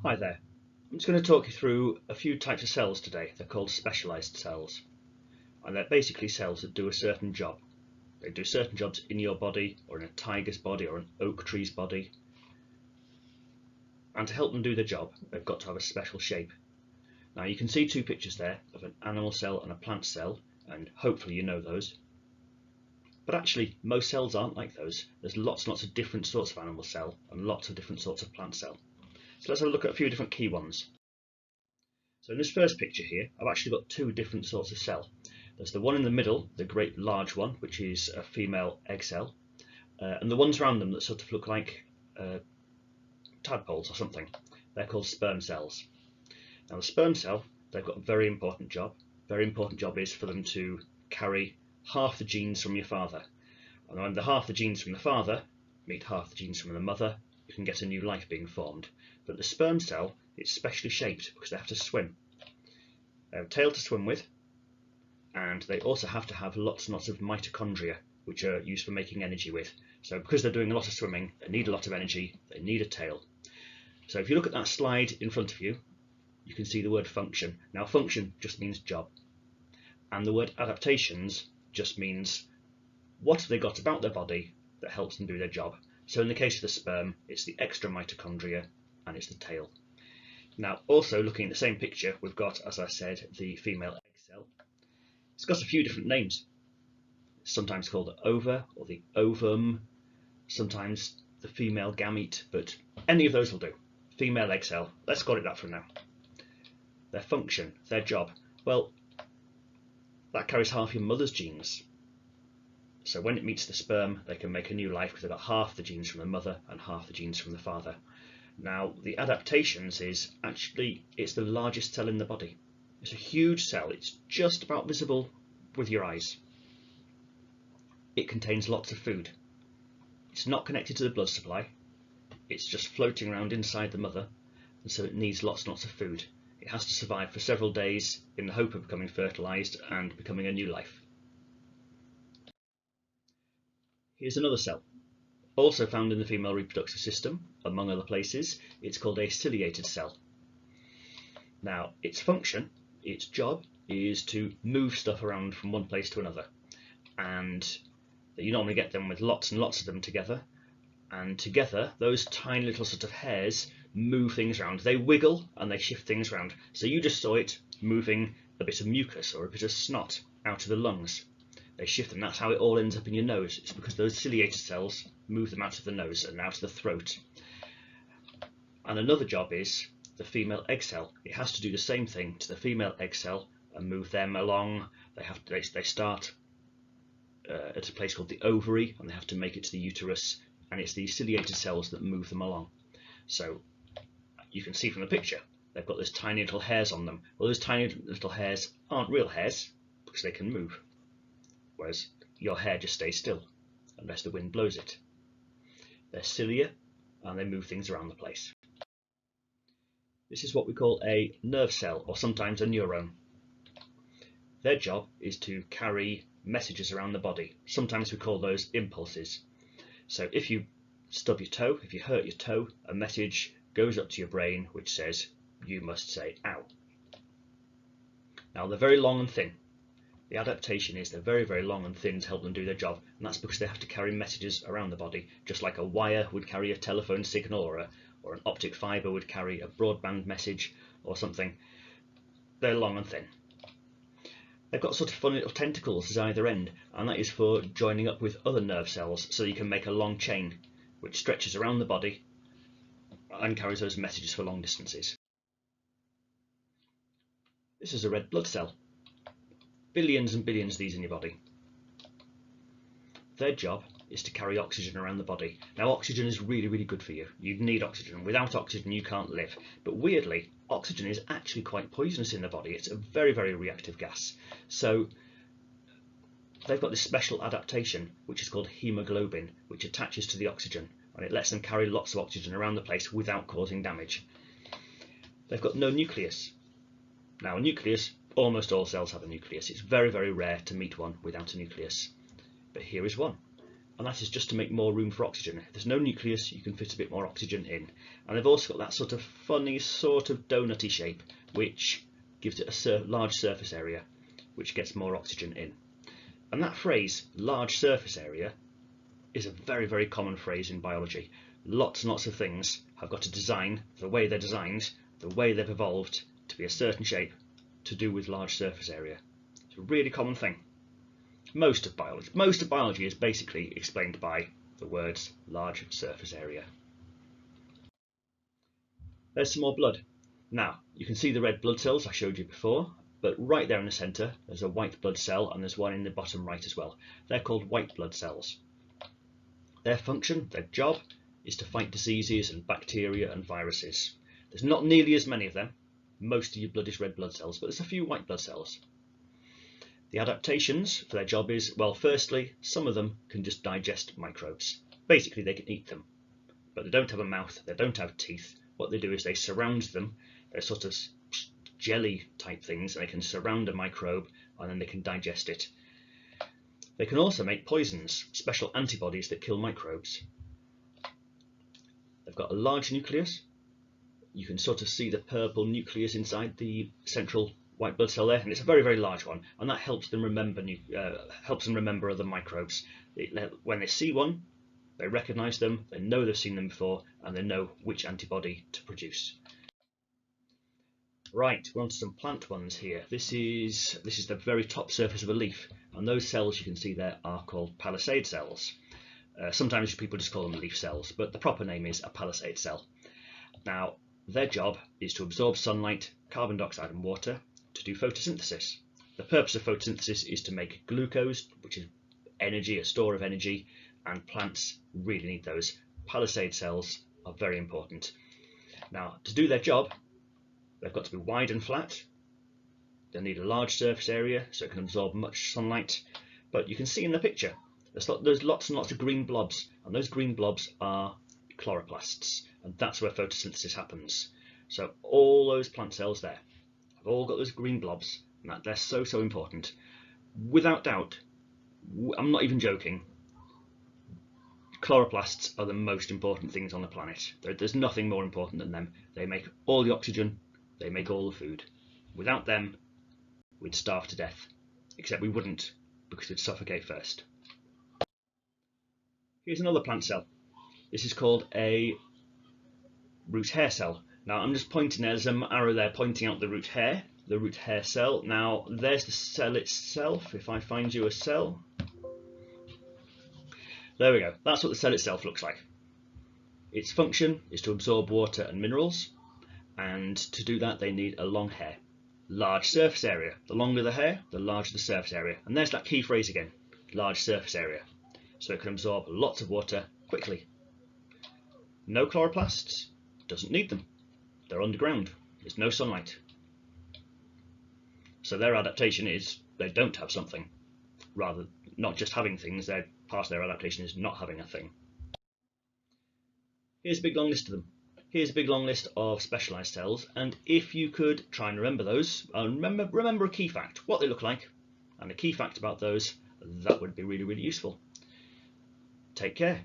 Hi there. I'm just going to talk you through a few types of cells today. They're called specialised cells, and they're basically cells that do a certain job. They do certain jobs in your body, or in a tiger's body, or an oak tree's body. And to help them do their job, they've got to have a special shape. Now you can see two pictures there of an animal cell and a plant cell, and hopefully you know those. But actually, most cells aren't like those. There's lots and lots of different sorts of animal cell and lots of different sorts of plant cell. So let's have a look at a few different key ones. So in this first picture here, I've actually got two different sorts of cell. There's the one in the middle, the great large one, which is a female egg cell, and the ones around them that sort of look like tadpoles or something. They're called sperm cells. Now the sperm cell, they've got a very important job. Very important job is for them to carry half the genes from your father. And when the half the genes from the father meet half the genes from the mother, you can get a new life being formed. But the sperm cell, it's specially shaped because they have to swim. They have a tail to swim with, and they also have to have lots and lots of mitochondria, which are used for making energy with. So because they're doing a lot of swimming, they need a lot of energy, they need a tail. So if you look at that slide in front of you, you can see the word function. Now function just means job, and the word adaptations just means what have they got about their body that helps them do their job. So in the case of the sperm, it's the extra mitochondria and it's the tail. Now also looking at the same picture, we've got, as I said, the female egg cell. It's got a few different names. It's sometimes called the ova or the ovum, sometimes the female gamete, but any of those will do. Female egg cell, let's call it that for now. Their function, their job, well, that carries half your mother's genes. So when it meets the sperm, they can make a new life because they've got half the genes from the mother and half the genes from the father. Now the adaptations is actually, it's the largest cell in the body. It's a huge cell, it's just about visible with your eyes. It contains lots of food. It's not connected to the blood supply, it's just floating around inside the mother, and so it needs lots and lots of food. It has to survive for several days in the hope of becoming fertilised and becoming a new life. Here's another cell, also found in the female reproductive system, among other places. It's called a ciliated cell. Now, its function, its job, is to move stuff around from one place to another. And you normally get them with lots and lots of them together. And together, those tiny little sort of hairs move things around. They wiggle and they shift things around. So you just saw it moving a bit of mucus or a bit of snot out of the lungs. They shift them, that's how it all ends up in your nose. It's because those ciliated cells move them out of the nose and out of the throat. And another job is the female egg cell. It has to do the same thing to the female egg cell and move them along. They start at a place called the ovary and they have to make it to the uterus, and it's the ciliated cells that move them along. So you can see from the picture, they've got those tiny little hairs on them. Well, those tiny little hairs aren't real hairs because they can move. Whereas your hair just stays still unless the wind blows it. They're cilia and they move things around the place. This is what we call a nerve cell, or sometimes a neuron. Their job is to carry messages around the body. Sometimes we call those impulses. So if you stub your toe, if you hurt your toe, a message goes up to your brain which says you must say ow. Now they're very long and thin. The adaptation is they're very, very long and thin to help them do their job, and that's because they have to carry messages around the body, just like a wire would carry a telephone signal, or an optic fibre would carry a broadband message or something. They're long and thin. They've got sort of funny little tentacles at either end, and that is for joining up with other nerve cells, so you can make a long chain which stretches around the body and carries those messages for long distances. This is a red blood cell. Billions and billions of these in your body. Their job is to carry oxygen around the body. Now oxygen is really, really good for you. You need oxygen. Without oxygen you can't live. But weirdly, oxygen is actually quite poisonous in the body. It's a very, very reactive gas. So they've got this special adaptation which is called hemoglobin, which attaches to the oxygen and it lets them carry lots of oxygen around the place without causing damage. They've got no nucleus. Now a nucleus, almost all cells have a nucleus. It's very, very rare to meet one without a nucleus. But here is one. and that is just to make more room for oxygen. If there's no nucleus, you can fit a bit more oxygen in. And they've also got that sort of funny sort of donutty shape, which gives it a large surface area, which gets more oxygen in. And that phrase, large surface area, is a very, very common phrase in biology. Lots and lots of things have got a design, the way they're designed, the way they've evolved to be a certain shape, to do with large surface area. It's a really common thing. Most of biology is basically explained by the words large surface area. There's some more blood. Now, you can see the red blood cells I showed you before, but right there in the centre there's a white blood cell, and there's one in the bottom right as well. They're called white blood cells. Their function, their job, is to fight diseases and bacteria and viruses. There's not nearly as many of them. Most of your blood is red blood cells, but there's a few white blood cells. The adaptations for their job is, well, firstly, some of them can just digest microbes. Basically, they can eat them, but they don't have a mouth, they don't have teeth. What they do is they surround them. They're sort of jelly type things, and they can surround a microbe and then they can digest it. They can also make poisons, special antibodies that kill microbes. They've got a large nucleus. You can sort of see the purple nucleus inside the central white blood cell there, and it's a very, very large one, and that helps them remember other microbes. When they see one, they recognise them, they know they've seen them before, and they know which antibody to produce. Right, we're on to some plant ones here. This is the very top surface of a leaf, and those cells you can see there are called Palisade cells. Sometimes people just call them leaf cells, but the proper name is a Palisade cell. Now, their job is to absorb sunlight, carbon dioxide and water to do photosynthesis. The purpose of photosynthesis is to make glucose, which is energy, a store of energy, and plants really need those. Palisade cells are very important. Now, to do their job, they've got to be wide and flat. They need a large surface area so it can absorb much sunlight. But you can see in the picture, there's lots and lots of green blobs, and those green blobs are chloroplasts, and that's where photosynthesis happens. So all those plant cells there have all got those green blobs, and they're so, so important. Without doubt, I'm not even joking, chloroplasts are the most important things on the planet. There's nothing more important than them. They make all the oxygen, they make all the food. Without them, we'd starve to death. Except we wouldn't, because we'd suffocate first. Here's another plant cell. This is called a root hair cell. Now I'm just pointing, there's an arrow there pointing out the root hair cell. Now there's the cell itself. If I find you a cell, there we go. That's what the cell itself looks like. Its function is to absorb water and minerals, and to do that they need a long hair. Large surface area. The longer the hair, the larger the surface area. And there's that key phrase again, large surface area. So it can absorb lots of water quickly. No chloroplasts, doesn't need them. They're underground, there's no sunlight. So their adaptation is they don't have something. Rather, not just having things, part of their adaptation is not having a thing. Here's a big long list of them. Here's a big long list of specialised cells, and if you could try and remember those, remember a key fact, what they look like, and a key fact about those, that would be really, really useful. Take care.